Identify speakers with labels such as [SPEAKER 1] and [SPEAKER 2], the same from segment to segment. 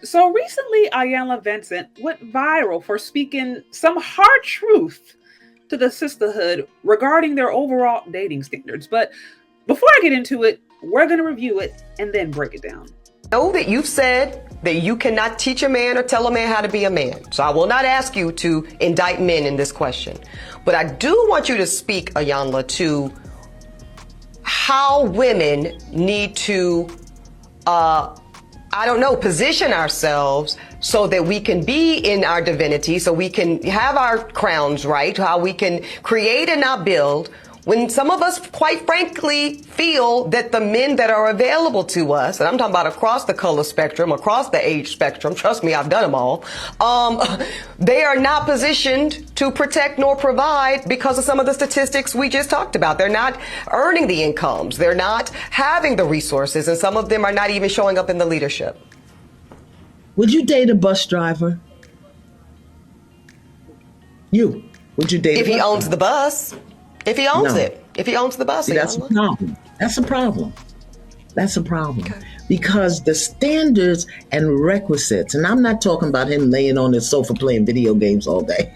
[SPEAKER 1] So recently, Iyanla Vanzent went viral for speaking some hard truth to the sisterhood regarding their overall dating standards. But before I get into it, we're going to review it and then break it down.
[SPEAKER 2] Know that you've said that you cannot teach a man or tell a man how to be a man. So I will not ask you to indict men in this question. But I do want you to speak, Iyanla, to how women need to, position ourselves so that we can be in our divinity, so we can have our crowns right, how we can create and not build, when some of us, quite frankly, feel that the men that are available to us, and I'm talking about across the color spectrum, across the age spectrum, trust me, I've done them all, they are not positioned to protect nor provide because of some of the statistics we just talked about. They're not earning the incomes. They're not having the resources, and some of them are not even showing up in the leadership.
[SPEAKER 3] Would you date a bus driver? Would you date
[SPEAKER 2] if he owns the bus? If he owns it. If he owns the bus.
[SPEAKER 3] See, that's a problem. That's a problem. That's a problem. Okay. Because the standards and requisites, and I'm not talking about him laying on his sofa playing video games all day.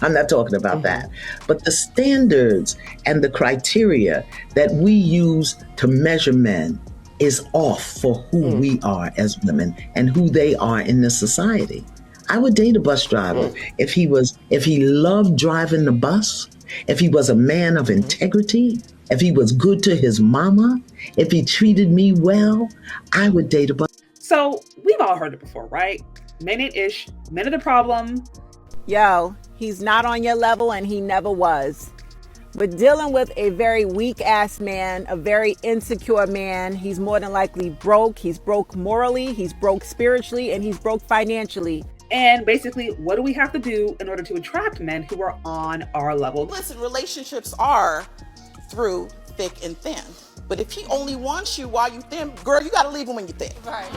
[SPEAKER 3] I'm not talking about that. But the standards and the criteria that we use to measure men is off for who we are as women and who they are in this society. I would date a bus driver if he loved driving the bus, if he was a man of integrity, if he was good to his mama, if he treated me well, I would date a bus.
[SPEAKER 1] So we've all heard it before, right? Men ain't ish, men are the problem.
[SPEAKER 4] Yo, he's not on your level and he never was. We're dealing with a very weak ass man, a very insecure man. He's more than likely broke. He's broke morally, he's broke spiritually, and he's broke financially.
[SPEAKER 1] And basically, what do we have to do in order to attract men who are on our level?
[SPEAKER 5] Listen, relationships are through thick and thin. But if he only wants you while you're thin, girl, you got to leave him when you're thin. Right.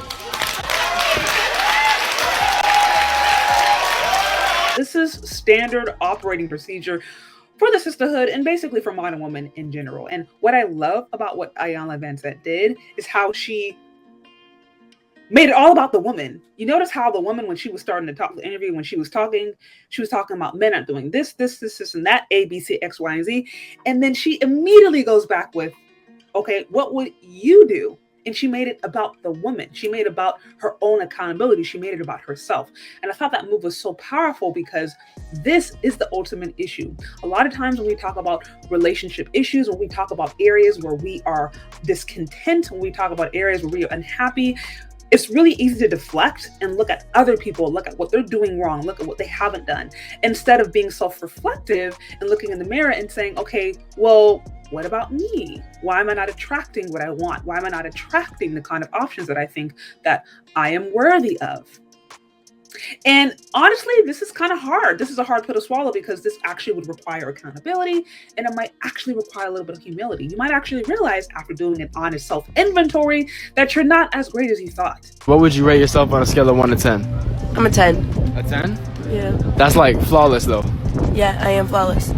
[SPEAKER 1] This is standard operating procedure for the sisterhood and basically for modern women in general. And what I love about what Iyanla Vanzent did is how she made it all about the woman. You notice how the woman, when she was starting to talk, the interview, when she was talking about men are doing this, and that, A, B, C, X, Y, and Z. And then she immediately goes back with, okay, what would you do? And she made it about the woman. She made it about her own accountability. She made it about herself. And I thought that move was so powerful because this is the ultimate issue. A lot of times when we talk about relationship issues, when we talk about areas where we are discontent, when we talk about areas where we are unhappy, it's really easy to deflect and look at other people, look at what they're doing wrong, look at what they haven't done, instead of being self-reflective and looking in the mirror and saying, okay, well, what about me? Why am I not attracting what I want? Why am I not attracting the kind of options that I think that I am worthy of? And honestly, this is kind of hard. This is a hard pill to swallow because this actually would require accountability and it might actually require a little bit of humility. You might actually realize after doing an honest self-inventory that you're not as great as you thought.
[SPEAKER 6] What would you rate yourself on a scale of 1 to 10?
[SPEAKER 7] I'm a 10.
[SPEAKER 6] A 10?
[SPEAKER 7] Yeah.
[SPEAKER 6] That's like flawless though.
[SPEAKER 7] Yeah, I am flawless.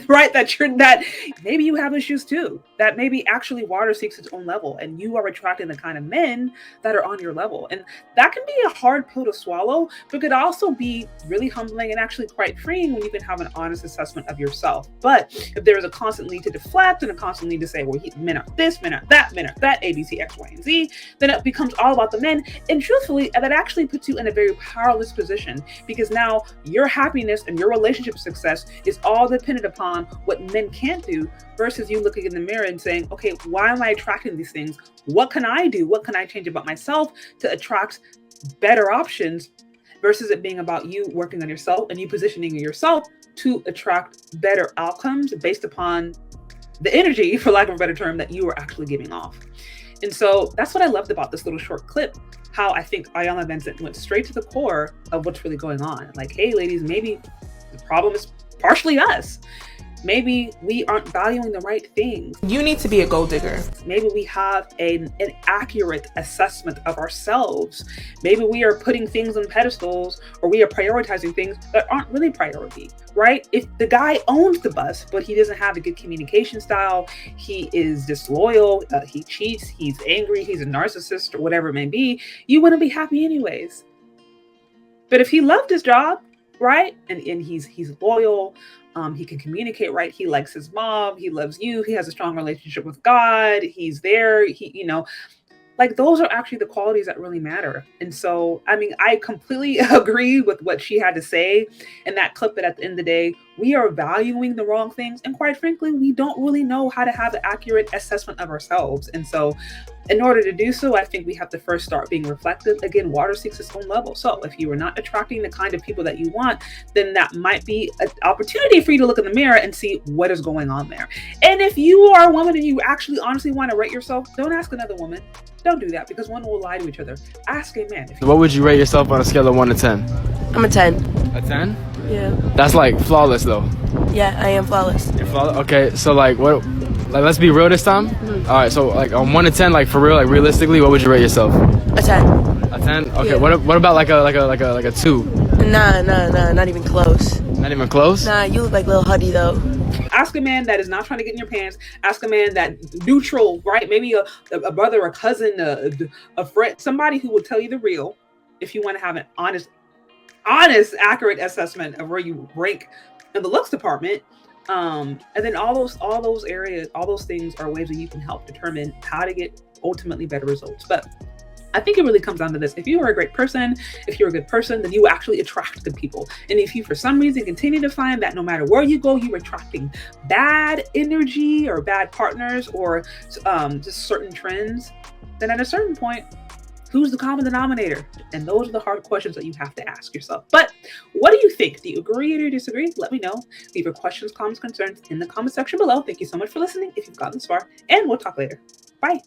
[SPEAKER 1] Right? That maybe you have issues too. That maybe actually water seeks its own level and you are attracting the kind of men that are on your level. And that can be a hard pill to swallow, but could also be really humbling and actually quite freeing when you can have an honest assessment of yourself. But if there is a constant need to deflect and a constant need to say, well, men are this, men are that, A, B, C, X, Y, and Z, then it becomes all about the men. And truthfully, that actually puts you in a very powerless position because now your happiness and your relationship success is all dependent upon what men can't do versus you looking in the mirror and saying, okay, why am I attracting these things? What can I do? What can I change about myself to attract better options versus it being about you working on yourself and you positioning yourself to attract better outcomes based upon the energy, for lack of a better term, that you are actually giving off. And so that's what I loved about this little short clip, how I think Iyanla Vanzent went straight to the core of what's really going on. Like, hey, ladies, maybe the problem is partially us. Maybe we aren't valuing the right things.
[SPEAKER 7] You need to be a gold digger.
[SPEAKER 1] Maybe we have an accurate assessment of ourselves. Maybe we are putting things on pedestals or we are prioritizing things that aren't really priority, right? If the guy owns the bus, but he doesn't have a good communication style, he is disloyal, he cheats, he's angry, he's a narcissist or whatever it may be, you wouldn't be happy anyways. But if he loved his job, right, and he's loyal, he can communicate, right, he likes his mom, he loves you, he has a strong relationship with God, he's there, like those are actually the qualities that really matter. And so, I mean, I completely agree with what she had to say in that clip, that at the end of the day, we are valuing the wrong things. And quite frankly, we don't really know how to have an accurate assessment of ourselves. And so in order to do so, I think we have to first start being reflective. Again, water seeks its own level. So if you are not attracting the kind of people that you want, then that might be an opportunity for you to look in the mirror and see what is going on there. And if you are a woman and you actually honestly want to rate yourself, don't ask another woman. Don't do that, because women will lie to each other. Ask a man.
[SPEAKER 6] What would you rate yourself on a scale of 1 to 10?
[SPEAKER 7] I'm a 10.
[SPEAKER 6] A 10?
[SPEAKER 7] Yeah.
[SPEAKER 6] That's like flawless though.
[SPEAKER 7] Yeah, I am flawless.
[SPEAKER 6] You're flawless? Okay, so like what? Like let's be real this time. All right, so like on 1 to 10, like for real, like realistically, what would you rate yourself?
[SPEAKER 7] A 10.
[SPEAKER 6] A 10? Okay.
[SPEAKER 7] Yeah.
[SPEAKER 6] What about like a 2?
[SPEAKER 7] Nah, not even close.
[SPEAKER 6] Not even close?
[SPEAKER 7] Nah, you look like Lil Huddy though.
[SPEAKER 1] Ask a man that is not trying to get in your pants. Ask a man that neutral, right? Maybe a brother, a cousin, a friend, somebody who will tell you the real. If you want to have an honest, accurate assessment of where you rank in the looks department, and then all those areas, all those things are ways that you can help determine how to get ultimately better results. But I think it really comes down to this. If you are a great person, if you're a good person, then you actually attract good people. And if you, for some reason, continue to find that no matter where you go, you're attracting bad energy or bad partners or just certain trends, then at a certain point, who's the common denominator? And those are the hard questions that you have to ask yourself. But what do you think? Do you agree or disagree? Let me know. Leave your questions, comments, concerns in the comment section below. Thank you so much for listening if you've gotten this far, and we'll talk later. Bye.